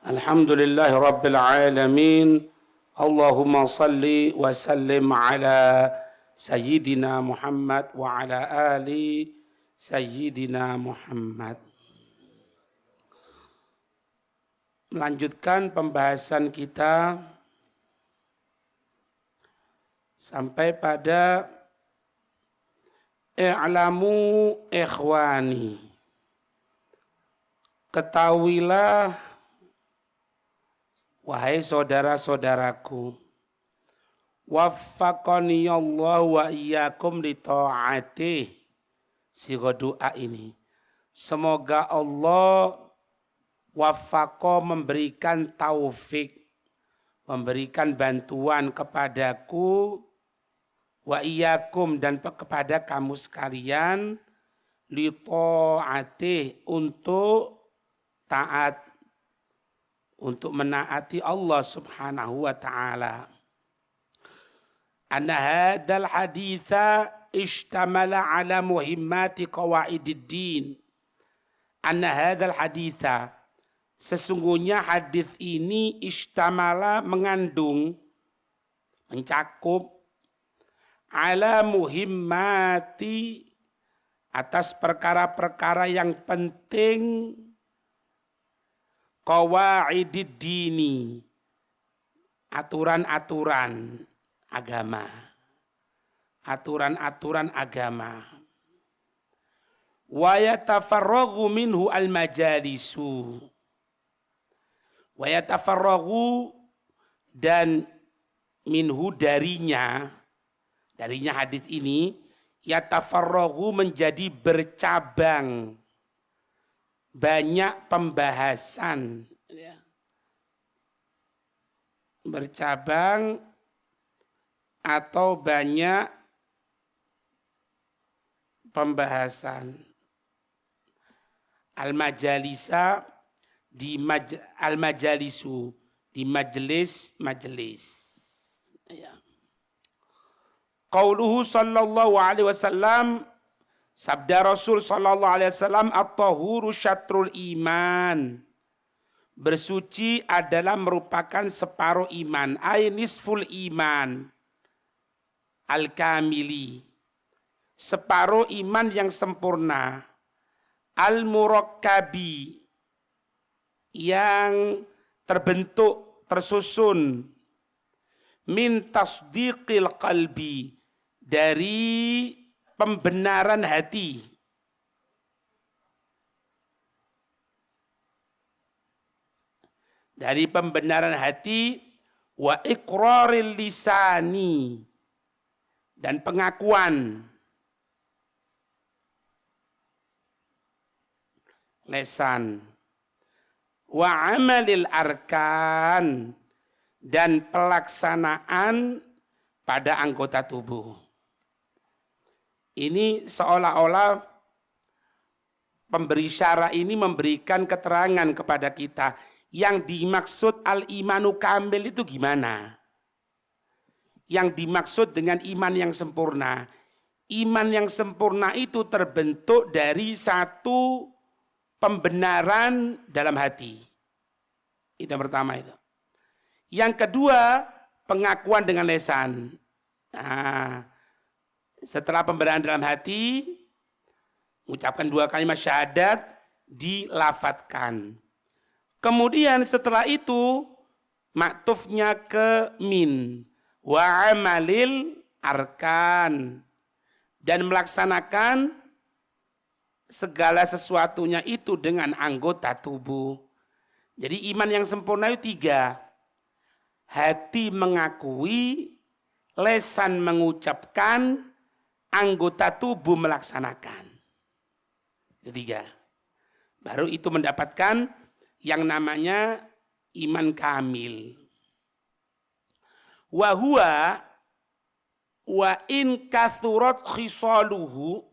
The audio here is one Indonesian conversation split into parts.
Alhamdulillahi Rabbil Alamin. Allahumma salli wa sallim ala Sayyidina Muhammad wa ala ali Sayyidina Muhammad. Melanjutkan pembahasan kita sampai pada i'lamu ikhwani. Ketahuilah wahai saudara-saudaraku, waffaqani Allah wa iyyakum li ta'atih. Sigo doa ini. Semoga Allah waffaqo memberikan taufik, memberikan bantuan kepadaku, wa iyyakum dan kepada kamu sekalian, li ta'atih untuk taat, untuk menaati Allah Subhanahu wa ta'ala. Anna hadzal haditha ishtamala ala muhimmati qawaididdin. Anna hadzal haditha, sesungguhnya hadis ini ishtamala mengandung, mencakup ala muhimmati atas perkara-perkara yang penting, qawaidid dini, aturan-aturan agama. Aturan-aturan agama. Wa yatafarraghu minhu al-majalisu. Wa yatafarraghu dan minhu darinya hadis ini, yatafarraghu menjadi bercabang, banyak pembahasan, bercabang atau banyak pembahasan. Al-majalisa al-majalisu di majelis. Qauluhu sallallahu alaihi wasallam, sabda Rasul sallallahu alaihi wasallam, at-tahuru syatrul iman. Bersuci adalah merupakan separuh iman, ay nisful iman al-kamili. Separuh iman yang sempurna, al-murakkabi yang terbentuk, tersusun, min tasdiqil qalbi dari pembenaran hati. Dari pembenaran hati, wa iqraril lisani dan pengakuan lesan, wa amalil arkan dan pelaksanaan pada anggota tubuh. Ini seolah-olah pemberi syarah ini memberikan keterangan kepada kita yang dimaksud al-imanu kamil itu gimana? Yang dimaksud dengan iman yang sempurna. Iman yang sempurna itu terbentuk dari satu pembenaran dalam hati. Itu yang pertama itu. Yang kedua, pengakuan dengan lisan. Nah, setelah pembenaran dalam hati, mengucapkan 2 kalimat syahadat, dilafatkan. Kemudian setelah itu, maktufnya ke min. Wa amalil arkan. Dan melaksanakan segala sesuatunya itu dengan anggota tubuh. Jadi iman yang sempurna itu 3. Hati mengakui, lesan mengucapkan, anggota tubuh melaksanakan. Ketiga. Baru itu mendapatkan yang namanya iman kamil. Wa huwa wa in kathurat khisaluhu.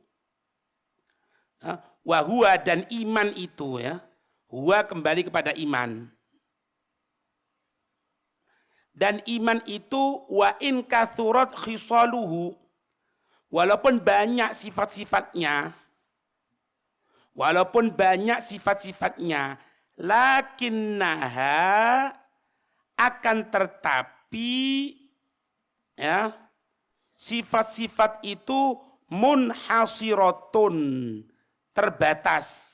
Wa huwa dan iman itu ya. Huwa kembali kepada iman. Dan iman itu wa in kathurat khisaluhu. Walaupun banyak sifat-sifatnya, lakinnaha akan tetapi ya sifat-sifat itu munhasiratun terbatas.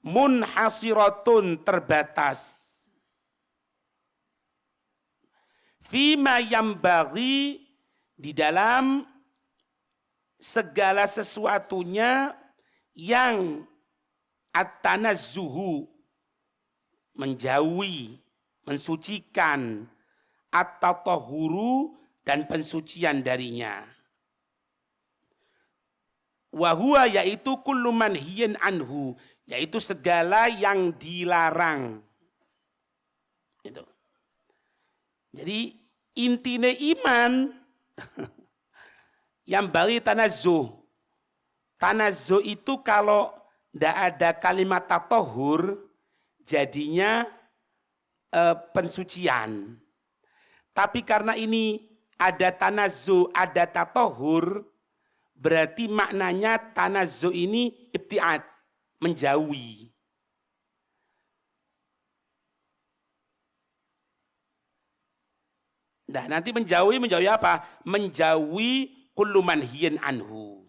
Munhasiratun terbatas. Fima yambaghi di dalam segala sesuatunya yang at-tanazzuhu menjauhi, mensucikan, at-tatahhuru dan pensucian darinya. Wahua yaitu kullu manhiyin anhu, yaitu segala yang dilarang. Itu. Jadi intine iman yang bagi tanazzuh. Tanazzuh itu kalau tidak ada kalimat tatahur, jadinya pensucian. Tapi karena ini ada tanazzuh, ada tatahur, berarti maknanya tanazzuh ini ibtiad, menjauhi. Nah, nanti menjauhi apa? Menjauhi kullu manhiyin anhu.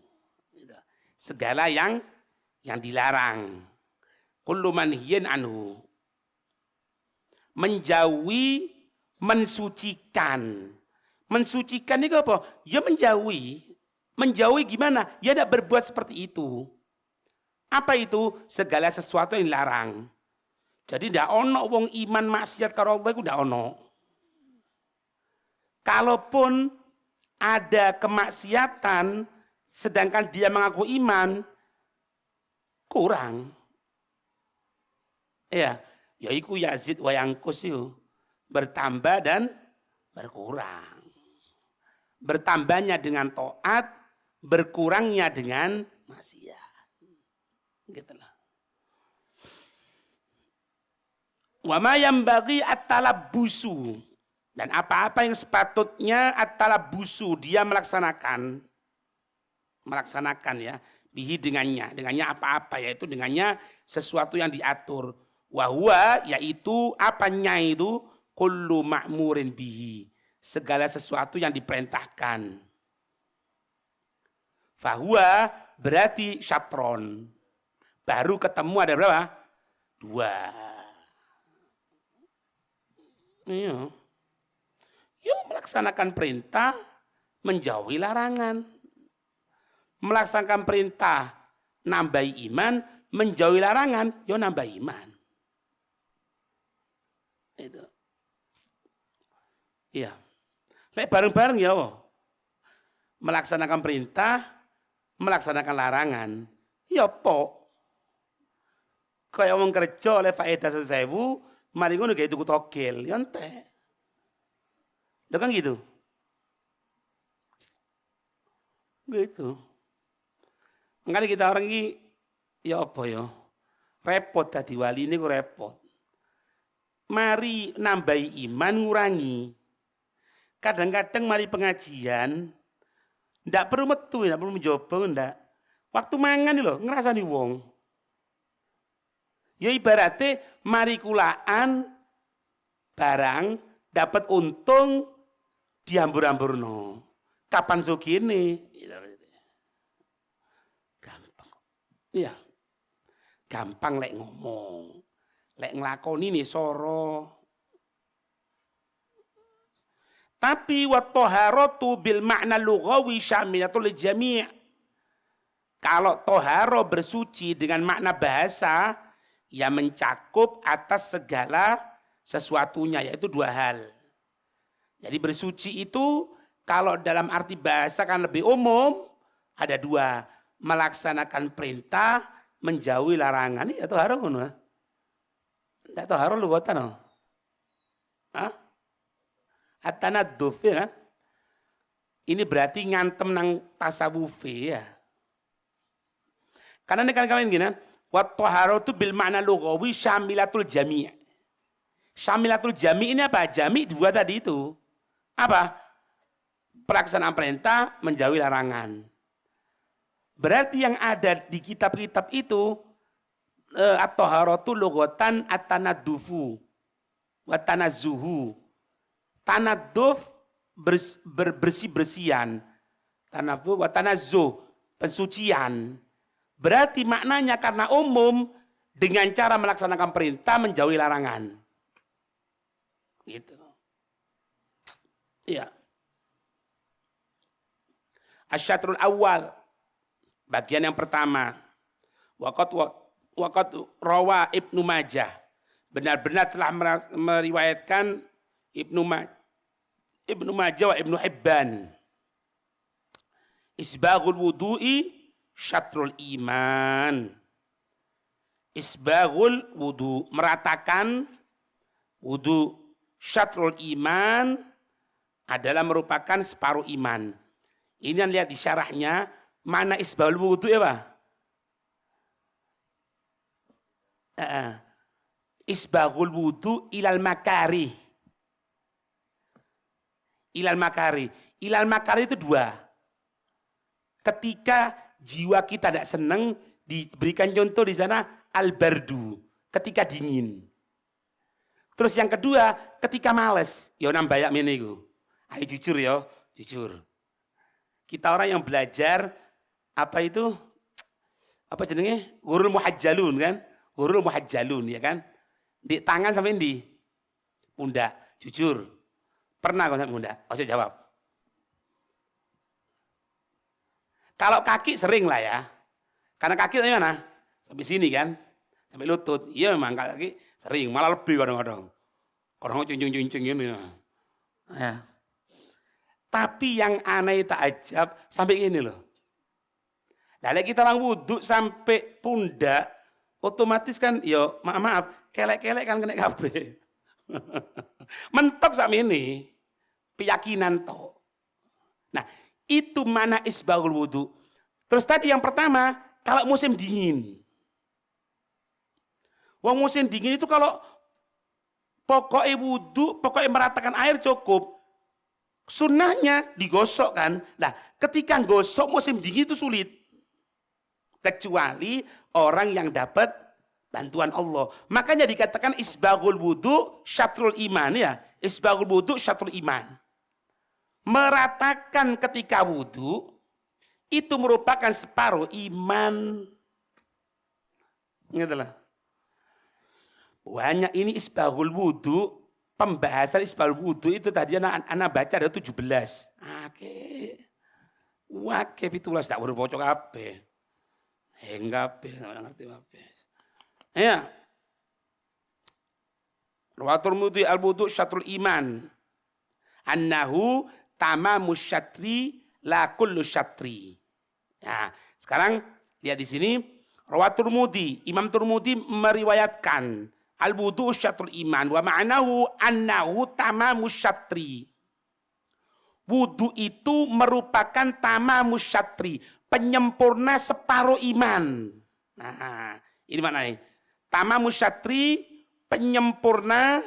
Segala yang dilarang. Kullu manhiyin anhu. Menjauhi, mensucikan. Mensucikan itu apa? Ya menjauhi. Menjauhi gimana? Ya tidak berbuat seperti itu. Apa itu? Segala sesuatu yang dilarang. Jadi tidak ono wong iman maksiat karo Allah itu tidak ono. Kalaupun ada kemaksiatan, sedangkan dia mengaku iman, kurang. Ya, yaiku yazid wa yangkus itu. Bertambah dan berkurang. Bertambahnya dengan taat, berkurangnya dengan maksiat. Gitulah. Wa ma yambaghi at-talabbusu. Dan apa-apa yang sepatutnya at-talabbusu dia melaksanakan ya, bihi dengannya apa-apa, yaitu dengannya sesuatu yang diatur. Wahwa yaitu apanya itu kullu ma'murin bihi, segala sesuatu yang diperintahkan. Fahuwa berarti syatron. Baru ketemu ada berapa? 2. Iya. Yuk melaksanakan perintah, menjauhi larangan. Melaksanakan perintah, nambah iman, menjauhi larangan, yuk nambah iman. Itu. Iya. Lek bareng-bareng ya, melaksanakan perintah, melaksanakan larangan. Ya po. Kayak wong kerja oleh faedah 1.000, mari ngono kayak tuku togel, ya entek. Udah kan gitu. Gitu. Makanya kita orang ini, ya apa ya, repot tadi wali ini kok repot. Mari nambahi iman, ngurangi. Kadang-kadang mari pengajian, ndak perlu metu, ndak perlu mencoba, ndak. Waktu mangan loh, ngerasani wong. Ya ibaratnya mari kulaan barang dapat untung diambur-amburno. Kapan sugine? Gampang. Iya. Gampang lek ngomong. Lek nglakoni nih soro. Tapi wa taharatu bil makna lughawi syamilatul jami'. Kalau toharo bersuci dengan makna bahasa, ya mencakup atas segala sesuatunya, yaitu 2 hal. Jadi bersuci itu kalau dalam arti bahasa kan lebih umum, ada 2. Melaksanakan perintah, menjauhi larangan. Ya toharo ngono. Ndak toharo luwatan no. Hah? At-tanadduf ya kan? Ini berarti ngantem nang tasawuf ya. Karena ini kan kalian gini, wa taharatu bil makna lughawi syamilatul jami'. Syamilatul jami' ini apa? Jami' 2 tadi itu. Apa? Pelaksanaan perintah, menjauhi larangan. Berarti yang ada di kitab-kitab itu at-taharatu lughatan at-tanaddufu wa tanazzuhu. Tanadduf bersih-bersihan. Tanaddufu wa tanazzuh, pensucian. Berarti maknanya karena umum dengan cara melaksanakan perintah menjauhi larangan. Gitu. Iya. Asyatrul awal, bagian yang pertama. Waqat rawa Ibnu Majah. Benar-benar telah meriwayatkan Ibnu Majah wa Ibnu Hibban. Isbaghul wudu'i syatrul iman. Isbaghul wudu, meratakan wudu. Syatrul iman adalah merupakan separuh iman. Ini yang lihat di syarahnya, mana isbaghul wudu ya Pak? Isbaghul wudu ilal makari. Ilal makari. Ilal makari itu dua. Ketika jiwa kita tidak senang, diberikan contoh di sana al-bardu, ketika dingin. Terus yang kedua, ketika males, ya nambayak meniku. Ayo jujur ya, jujur. Kita orang yang belajar apa itu? Apa jenenge? Ghurul muhajjalun kan? Ghurul muhajjalun ya kan? Di tangan sampai di pundak, jujur. Pernah kau sampai pundak? Ojo jawab. Kalau kaki sering lah ya. Karena kaki sampai mana? Sampai sini kan? Sampai lutut. Iya memang kaki sering, malah lebih kadang-kadang. Kadang-kadang cincin-cincin ini. Ya. Tapi yang aneh takjab sampai ini loh. Lalu kita orang wudhu sampai pundak, otomatis kan, yo maaf, kelek-kelek kan kena kabeh. Mentok sama ini, keyakinan toh. Nah, itu mana isbaghul wudhu. Terus tadi yang pertama, kalau musim dingin. Wong musim dingin itu kalau pokoknya wudhu, pokoknya meratakan air cukup. Sunnahnya digosok kan. Nah, ketika gosok musim dingin itu sulit. Kecuali orang yang dapat bantuan Allah. Makanya dikatakan isbaghul wudhu syatrul iman ya. Isbaghul wudhu syatrul iman. Meratakan ketika wudhu itu merupakan separuh iman. Ingatlah. Banyak ini isbaghul wudhu, pembahasan isbaghul wudhu itu tadi anak baca ada 17. Oke, pitulas tak urut bocok kabeh. Enggak ngerti kabeh. Ya. Rawatul mudhi al-wudu syatrul iman. Annahu tamamus syatri la kullu syatri. Nah, sekarang lihat di sini Rawatul Mudhi, Imam Turmudi meriwayatkan al-wudu syatrul iman wa ma'nahu annahu tamamus syatri. Wudu itu merupakan tamamus syatri, penyempurna separuh iman. Nah, ini maknanya. Tamamus syatri, penyempurna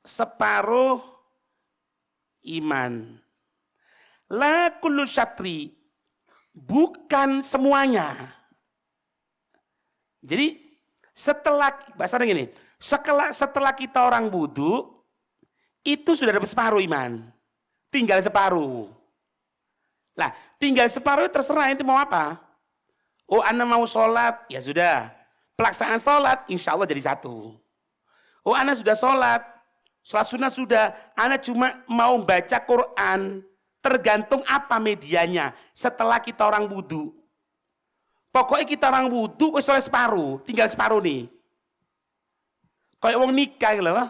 separuh iman. La kullu syatri, bukan semuanya. Jadi setelah bahasanya gini, setelah kita orang wudu itu sudah dapat separuh iman, tinggal separuh. Lah, tinggal separuh terserah itu mau apa. Oh, Anda mau sholat, ya sudah. Pelaksanaan sholat, insya Allah jadi satu. Oh, Anda sudah sholat sunnah sudah. Anda cuma mau baca Quran, tergantung apa medianya. Setelah kita orang wudu. Pokoknya kita orang wudu, soleh separuh, tinggal separuh nih. Kayak wong nikah loh.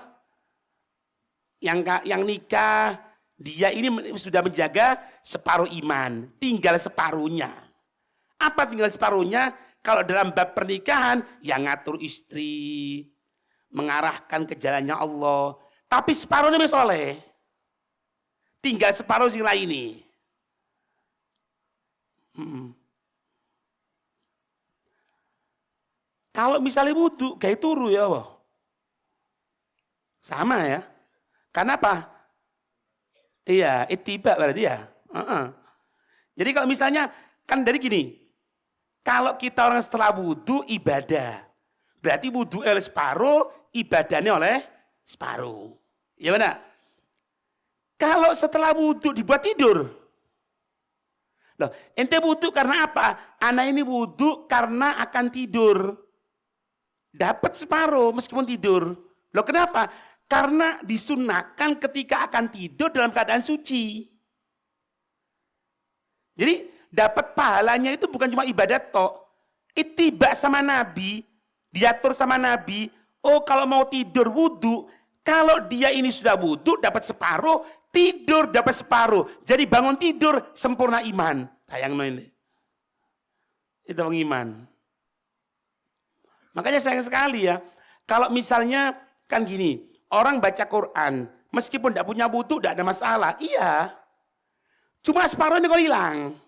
Yang nikah, dia ini sudah menjaga separuh iman, tinggal separuhnya. Apa tinggal separuhnya? Kalau dalam bab pernikahan, yang ngatur istri, mengarahkan ke jalannya Allah. Tapi separuhnya masih soleh. Tinggal separuh sing lain ini. Kalau misalnya wudu, kayak turu ya Allah. Sama ya. Kenapa? Iya, ittiba berarti ya. Jadi kalau misalnya, kan dari gini, Kalau kita orang setelah wudhu ibadah. Berarti wudhu oleh separuh, ibadahnya oleh separuh. Ya benar? Kalau setelah wudhu dibuat tidur. Loh, ente wudhu karena apa? Anak ini wudhu karena akan tidur. Dapat separuh meskipun tidur. Loh kenapa? Karena disunahkan ketika akan tidur dalam keadaan suci. Jadi dapat pahalanya itu bukan cuma ibadat tok. Ittiba sama Nabi, diatur sama Nabi. Oh kalau mau tidur wudhu, kalau dia ini sudah wudhu dapat separuh, tidur dapat separuh. Jadi bangun tidur sempurna iman. Bayang ini. Itu iman. Makanya sayang sekali ya. Kalau misalnya kan gini, orang baca Quran, meskipun tidak punya wudhu tidak ada masalah. Iya. Cuma separuhnya kok hilang.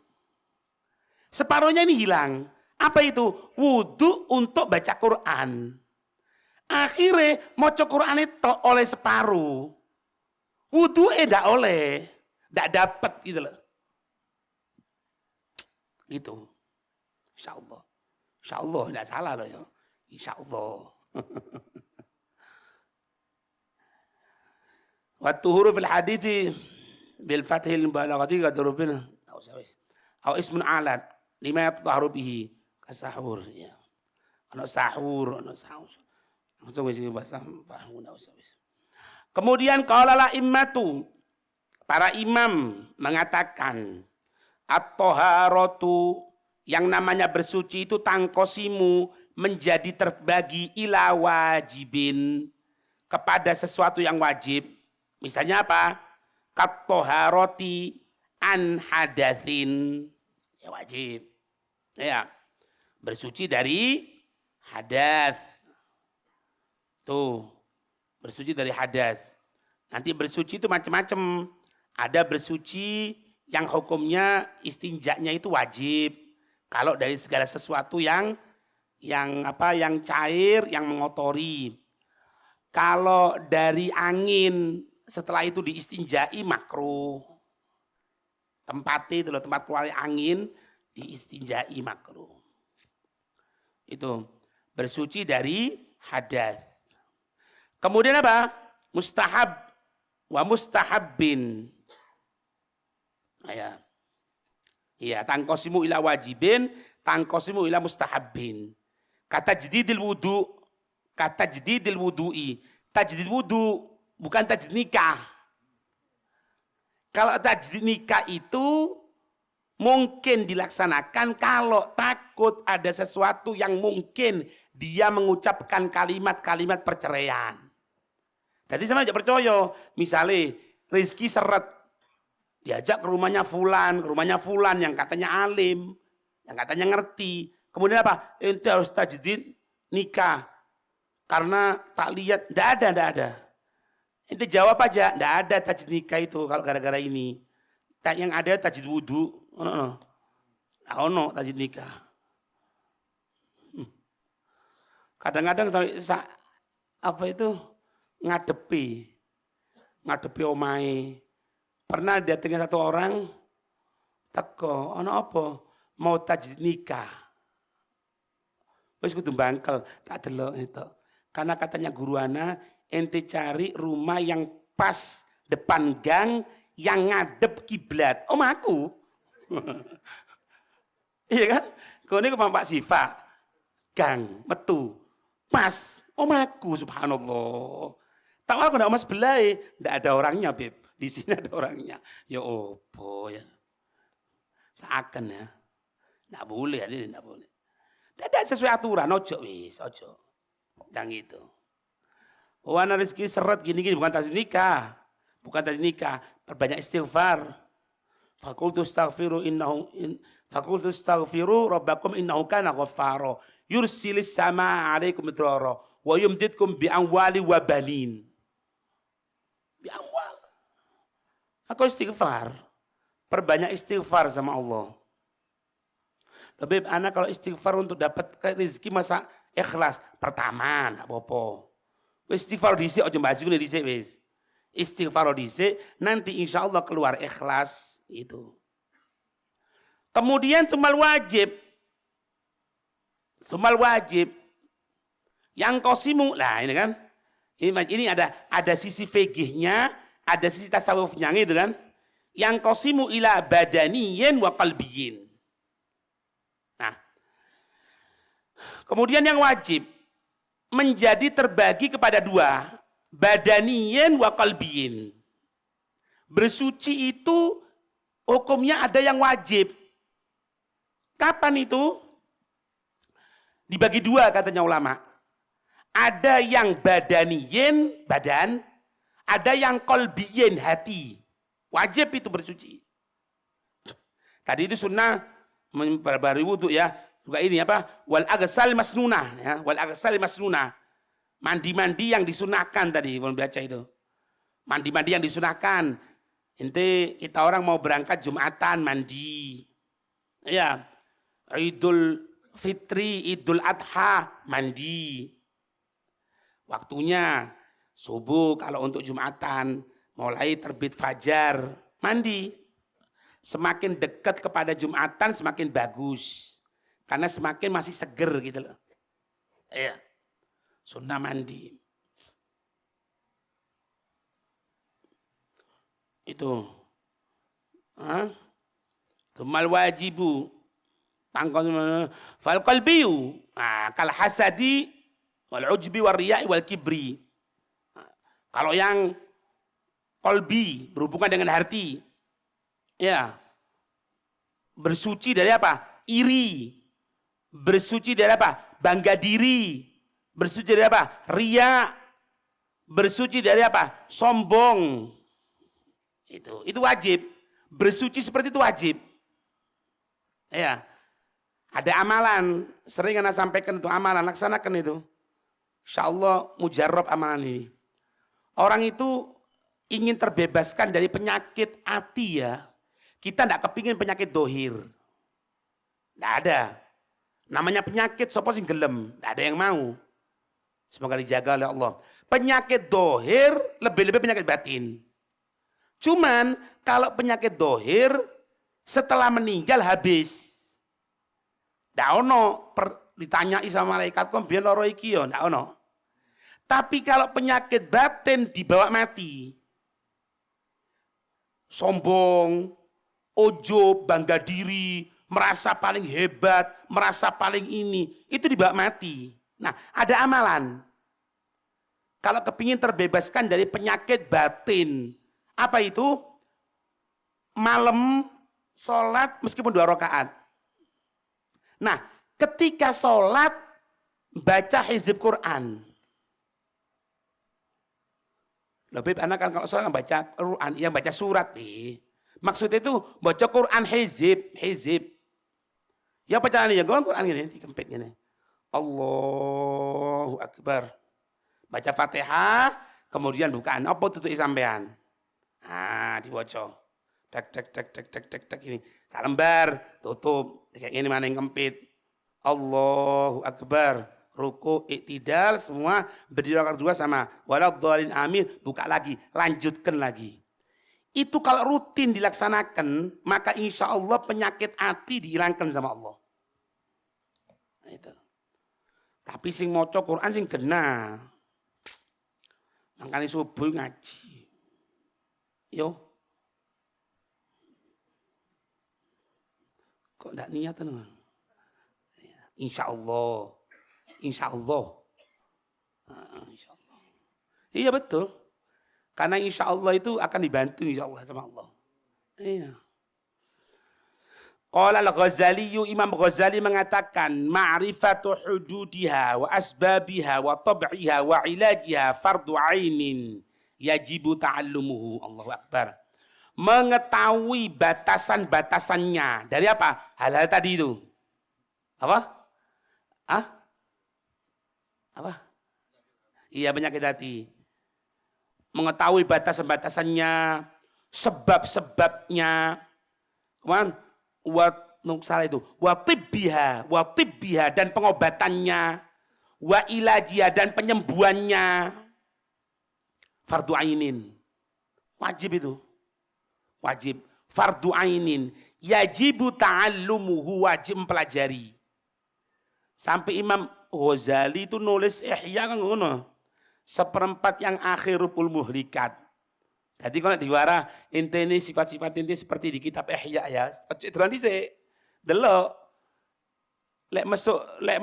Separuhnya ini hilang. Apa itu? Wudhu untuk baca Quran. Akhirnya mau Quran itu oleh separuh. Wudhu tidak oleh. Tidak dapat gitu loh. Gitu. Insya Allah. Insya Allah tidak salah loh ya. Insya Allah. Waktu huruf al-hadithi bil fathil balaghati kata Rabbina atau ismun alat lima yatahharu bihi kasahur ya. Ana sahur, ana sahur. Langsung wis bahasa pahuna usawis. Kemudian qala la immatu, para imam mengatakan at-taharatu, yang namanya bersuci itu tangkosimu, menjadi terbagi ila wajibin, kepada sesuatu yang wajib. Misalnya apa? Kat-taharati an hadatsin, ya wajib. Ya. Bersuci dari hadas. Tuh. Bersuci dari hadas. Nanti bersuci itu macam-macam. Ada bersuci yang hukumnya istinjaknya itu wajib. Kalau dari segala sesuatu yang cair, yang mengotori. Kalau dari angin, setelah itu diistinjai makruh. Tempatnya itu loh, tempat keluar angin diistinjai makruh. Itu bersuci dari hadas. Kemudian apa? Mustahab wa mustahabbin. Ya. Iya, tangkosimu ila wajibin, tangkosimu ila mustahabbin. Kata tajdidil wudu, kata tajdidil wudu'i. Tajdid wudu bukan tajdid nikah. Kalau tajdid nikah itu mungkin dilaksanakan kalau takut ada sesuatu yang mungkin dia mengucapkan kalimat-kalimat perceraian. Jadi sama aja percaya, misalnya Rizki seret, diajak ke rumahnya Fulan yang katanya alim, yang katanya ngerti. Kemudian apa? Ente harus tajdid nikah. Karena tak lihat, enggak ada. Ente jawab aja, enggak ada tajdid nikah itu kalau gara-gara ini. Yang ada tajdid wudu, ono tajdid nikah. Kadang-kadang sampai apa itu ngadepi omahe. Pernah datengin satu orang, teko, ono apa? Mau tajdid nikah. Wis kudu bangkel, tak delok itu. Karena katanya guru ana, ente cari rumah yang pas depan gang yang ngadep kiblat. Om aku. Iya kan? Kau ini ke Pak Sifa. Gang, metu. Pas. Om aku, subhanallah. Tahu aku enggak mas belai. Enggak ada orangnya, Beb. Di sini ada orangnya. Ya opo ya. Seakan ya. Enggak boleh, enggak boleh. Enggak ada sesuai aturan, ojo wis, ojo. Yang itu. Wana rezeki seret gini-gini bukan tajdid nikah. Bukan tajdid nikah, perbanyak istighfar. Faqultu astaghfiru rabbakum innahu kana ghaffara. Yursilis samaa 'alaikum midrara wa yumdidkum bi amwali wa banin. Bi amwal. Aku istighfar. Perbanyak istighfar sama Allah. Lebih anak kalau istighfar untuk dapat rezeki masa ikhlas. Pertama, enggak apa-apa. Istighfar dhisik aja mbahas iku dhisik wis. Istighfar dhisik nanti insyaallah keluar ikhlas itu. Kemudian tumal wajib. Tsumal wajib. Yang qasimu, lah ini kan. Ini ada sisi fikihnya, ada sisi tasawufnya gitu kan. Yang qasimu ila badaniyin wa qalbiyin. Nah. Kemudian yang wajib menjadi terbagi kepada dua, badaniyin wa qalbiyin. Bersuci itu hukumnya ada yang wajib. Kapan itu? Dibagi dua katanya ulama. Ada yang badaniyin, badan, ada yang qalbiyin, hati. Wajib itu bersuci. Tadi itu sunnah memperbarui wudu ya. Juga ini apa? Wal aghsal masnunah ya, wal aghsal masnunah. Mandi-mandi yang disunahkan tadi, belum baca itu. Mandi-mandi yang disunahkan. Inti kita orang mau berangkat Jumatan mandi. Ya. Idul Fitri, Idul Adha mandi. Waktunya subuh kalau untuk Jumatan, mulai terbit fajar, mandi. Semakin dekat kepada Jumatan semakin bagus. Karena semakin masih seger gitu loh. Iya. Sunnah mandi. Itu. Tumal wajibu. Fal qalbiyu. Kal hasadi wal ujbi wal riya'i wal kibri. Kalau yang qalbi berhubungan dengan hati, ya bersuci dari apa? Iri. Bersuci dari apa? Bangga diri. Bersuci dari apa? Riya. Bersuci dari apa? Sombong. Itu wajib. Bersuci seperti itu wajib. Ya. Ada amalan, sering Anda sampaikan itu amalan, laksanakan itu. Insyaallah mujarrab amalan ini. Orang itu ingin terbebaskan dari penyakit hati ya. Kita tidak kepingin penyakit dohir. Tidak ada. Namanya penyakit sopo sing gelem. Tidak ada yang mau. Semoga dijaga oleh Allah. Penyakit dohir lebih-lebih penyakit batin. Cuman kalau penyakit dohir setelah meninggal habis. Tidak ono. Ditanyai sama malaikat kok biar loro iki yo. Tidak ono. Tapi kalau penyakit batin dibawa mati. Sombong, ujub, bangga diri, merasa paling hebat, merasa paling ini. Itu dibawa mati. Nah ada amalan. Kalau kepingin terbebaskan dari penyakit batin. Apa itu? Malam sholat meskipun 2 rakaat. Nah ketika sholat baca hizib Quran. Lebih anak kan kalau sholat baca Quran, yang baca surat nih. Maksudnya itu baca Quran hizib. Ya bacaan ya Quran gini, dikempit gini. Allahu Akbar. Baca Fatihah, kemudian bukaan. Apa tutup sampean? Dibaca. Tek ini. Salembar, tutup. Kayak ini mana yang kempit. Allahu Akbar. Ruku, iktidal, semua berdiri rakaat 2 sama. Waladhdallin amin, buka lagi, lanjutkan lagi. Itu kalau rutin dilaksanakan, maka insya Allah penyakit hati dihilangkan sama Allah. Nah, itu. Tapi sing maca Quran sing genah. Makanya subuh ngaji. Yo. Kok enggak niat teman? Insya Allah. Insya Allah. Iya betul. Karena insya Allah itu akan dibantu insya Allah sama Allah. Iya. Qala al-Ghazali, Imam Ghazali mengatakan ma'rifatu hududiha wa asbabiha wa tab'iha wa ilajiha fardu ainin yajibu ta'allumuhu. Allahu Akbar. Mengetahui batasan-batasannya. Dari apa? Hal-hal tadi itu. Apa? Apa? Iya penyakit hati. Mengetahui batasan-batasannya, sebab-sebabnya. Kemudian watibbiha dan pengobatannya, wa ilajiha dan penyembuhannya. Fardu ainin. Wajib itu. Wajib. Fardu ainin. Yajibu ta'allumuhu, wajib mempelajari. Sampai Imam Ghazali itu nulis Ihya kan ngono. Seperempat yang akhirul muhlikat. Jadi kalau diwara ini sifat-sifat inti seperti di kitab Ihya ya. Itu sih. Delok. Lek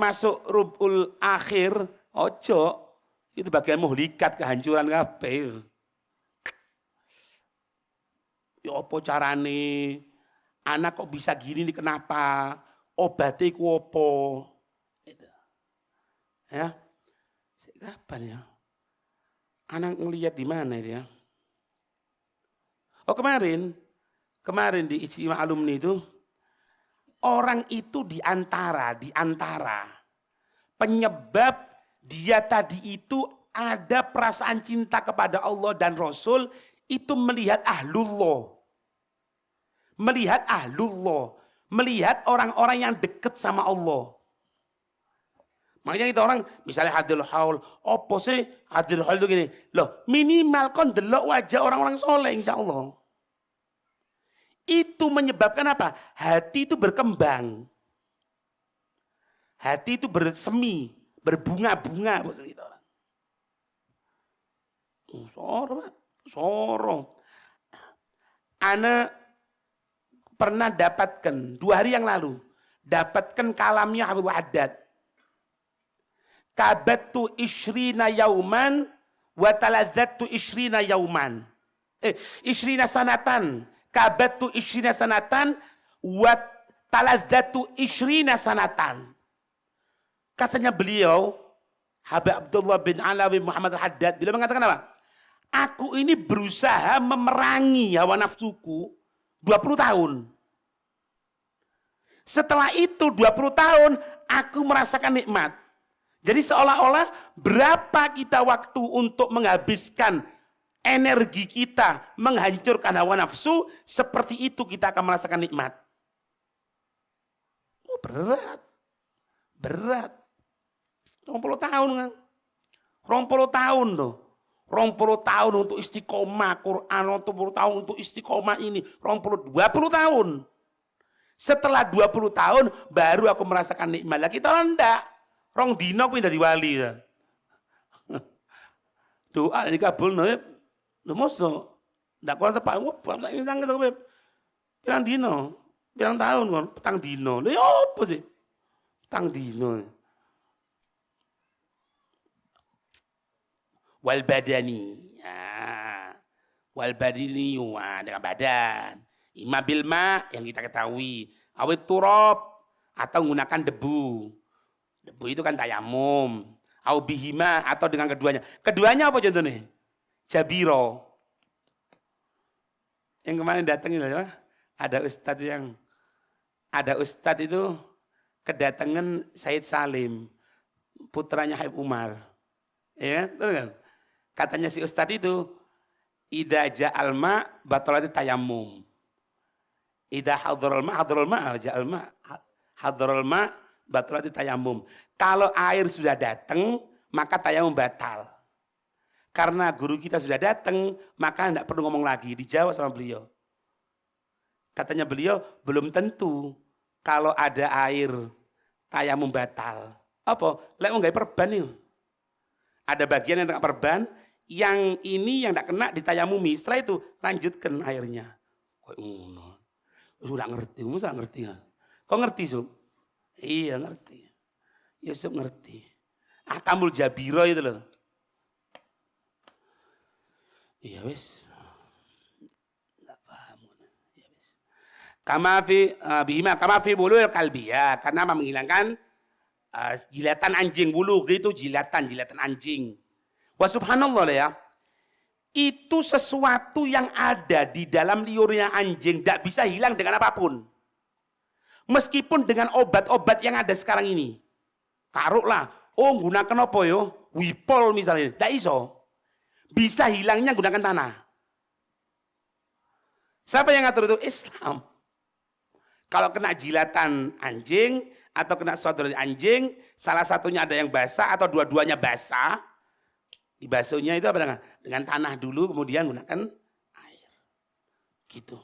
masuk rubul akhir ojo itu bagian muhlikat kehancuran kabeh. Ya apa carane? Anak kok bisa gini nih kenapa? Obatnya ku apa? Gitu. Ya. Kapan ya? Anak ngelihat di mana itu ya? Oh kemarin di ijtima alumni itu orang itu di antara penyebab dia tadi itu ada perasaan cinta kepada Allah dan Rasul itu melihat ahlullah. Melihat orang-orang yang dekat sama Allah. Makanya kita orang misalnya hadil haul, apa sih hadil haul itu gini, loh minimal kon delok wajah orang-orang soleh insya Allah. Itu menyebabkan apa? Hati itu berkembang. Hati itu bersemi, berbunga-bunga. Soro. Ana pernah dapatkan 2 hari yang lalu, dapatkan kalamnya Habibul Haddad. Kabatu ishrina yauman wa taladzatu ishrina yauman. Ishrina sanatan. Kabatu ishrina sanatan wa taladzatu ishrina sanatan. Katanya beliau, Habib Abdullah bin Alawi Muhammad Al-Haddad, beliau mengatakan apa? Aku ini berusaha memerangi hawa nafsuku 20 tahun. Setelah itu 20 tahun aku merasakan nikmat. Jadi seolah-olah berapa kita waktu untuk menghabiskan energi kita menghancurkan hawa nafsu, seperti itu kita akan merasakan nikmat. Oh, berat. 20 tahun kan. 20 tahun loh. 20 tahun untuk istiqomah Quran, 20 tahun untuk istiqomah ini, 20 tahun. Setelah 20 tahun baru aku merasakan nikmat. Lah kita enggak. Rong dino pindah di wali ya. Doa dikabul ya. Lho mosok ndak kuat Pak bangsa ini nang gitu pirang dino, pirang tahun kon, petang dino. Lha opo sih? Petang dino. Wal badani. Ya. Wal badani dengan badan. Ima bilma yang kita ketahui, awit turab atau menggunakan debu. Debu itu kan tayamum. Au bihima atau dengan keduanya. Keduanya apa contohnya? Jabiro. Yang kemarin datang itu ada ustadz itu kedatangan Said Salim, putranya Habib Umar. Ya, betul kan? Katanya si ustadz itu, idza ja'al ma batalati tayamum. Idza hadarul ma ja'al ma hadarul ma batalati tayamum. Kalau air sudah datang, maka tayamum batal. Karena guru kita sudah datang, maka tidak perlu ngomong lagi. Dijawab sama beliau. Katanya beliau, belum tentu kalau ada air, tayamum batal. Apa? Lek mau nggak perban nih. Ada bagian yang tidak perban, yang ini yang tidak kena ditayamumi. Setelah itu, lanjutkan airnya. Kok ngono? Sudah ngerti, sudah ngerti. Kok ngerti, Sub? Iya, ngerti. Ya, Sub ngerti. Ahkamul Jabiro itu loh. Iya wis. Enggak paham. Iya wis. Kama fi bulul kalbiyah, karena menghilangkan jilatan anjing. Bulu itu jilatan anjing. Wa subhanallah ya. Itu sesuatu yang ada di dalam liurnya anjing, tidak bisa hilang dengan apapun. Meskipun dengan obat-obat yang ada sekarang ini. Taruhlah, gunakan apa yo? Wipol misalnya, tidak iso. Bisa hilangnya gunakan tanah. Siapa yang ngatur itu? Islam. Kalau kena jilatan anjing atau kena sesuatu dari anjing, salah satunya ada yang basah atau dua-duanya basah, dibasuhnya itu apa dengan tanah dulu, kemudian gunakan air. Gitu.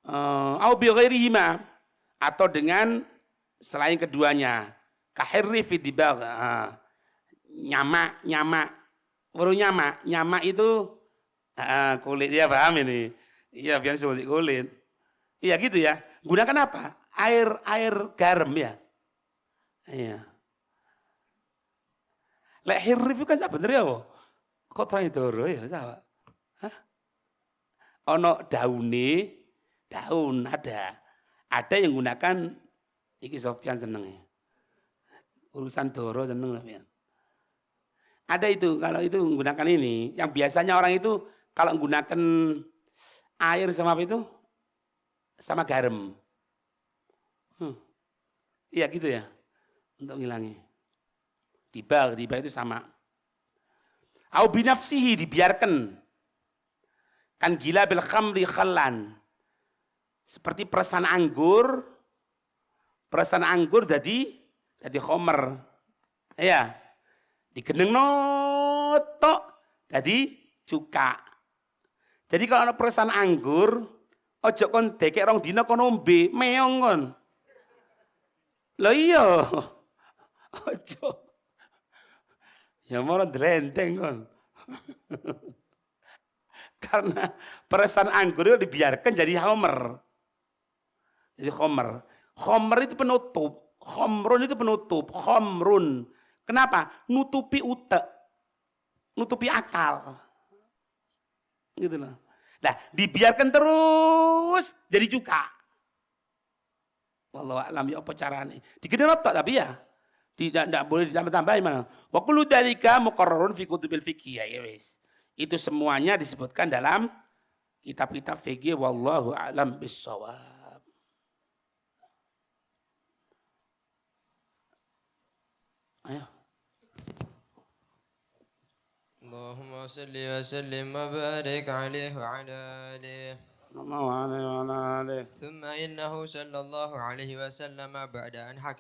Au bi ghairihima atau dengan selain keduanya. Kahirri fi dibagh. Nyama. Baru nyama itu kulit, ya paham ini. Iya, biar seperti kulit. Iya gitu ya. Gunakan apa? Air garam ya. Iya. Lek hirrif kan tak bener ya, apa? Kok terang doro ya, sama? Hah? Ono daun ada. Ada yang gunakan iki Sofyan seneng ya. Urusan doro seneng ya. Ada itu, kalau itu menggunakan ini, yang biasanya orang itu kalau menggunakan air sama apa itu? Sama garam. Iya gitu ya, untuk ngilangi. Tiba itu sama. Au binafsihi, dibiarkan. Kan gila bil khamri khallan. Seperti peresan anggur jadi khomer. Iya. Digeneng notok jadi cuka. Jadi kalau ada peresan anggur, ojo kon dekek rong dina kon ombe, meong kon. Lho iya. Ojo. Ya malah drenteng kon. Karena peresan anggur itu dibiarkan jadi homer. Jadi khomer. Khomer itu penutup. Khomrun itu penutup. Khomrun. Kenapa? Nutupi utek. Nutupi akal. Gitu loh. Nah, dibiarkan terus jadi cuka. Wallahu a'lam ya apa caranya. Digede rotok tapi ya. Tidak boleh ditambah-tambahin mana. Wa kullu dzalika muqarrarun fi kutubil fiqh ya wis. Itu semuanya disebutkan dalam kitab-kitab fikih wallahu a'lam bissawab. Ayo. اللهم صل وسلم وبارك عليه وعلى آله الله عليه وعلى آله. ثم إنه صلى الله عليه وسلم بعد أن حكى